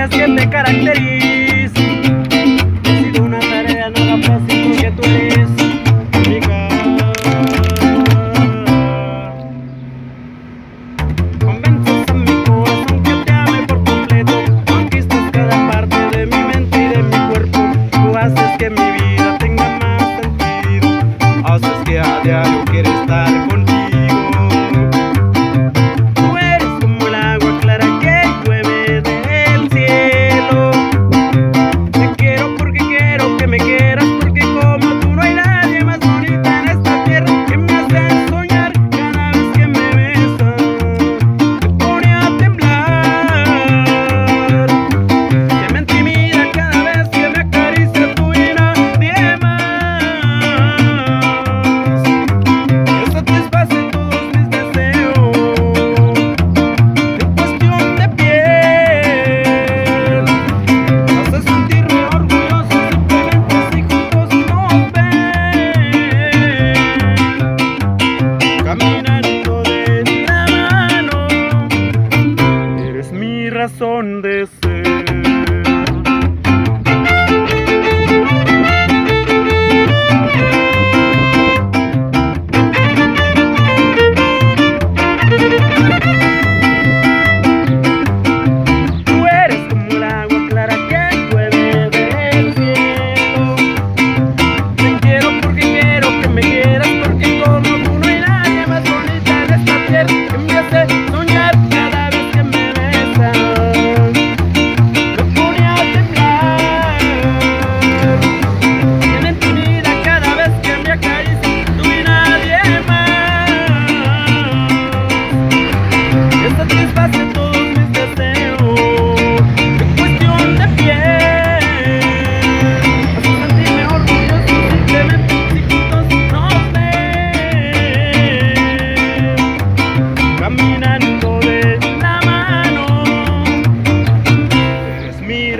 estrellas que te caracterizan. Ha sido una tarea nada fácil porque tú eres única. Convences a mi corazón que te ame por completo. Conquistas cada parte de mi mente y de mi cuerpo. Tú haces que mi vida tenga más sentido. Haces que a diario quiera estar contigo. Razón de ser. Tú eres como el agua clara que llueve del cielo. Te quiero porque quiero que me quieras, porque como tú no hay nadie más bonita en esta tierra que me hace soñar cada vez que me besas.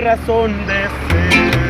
Razón de ser.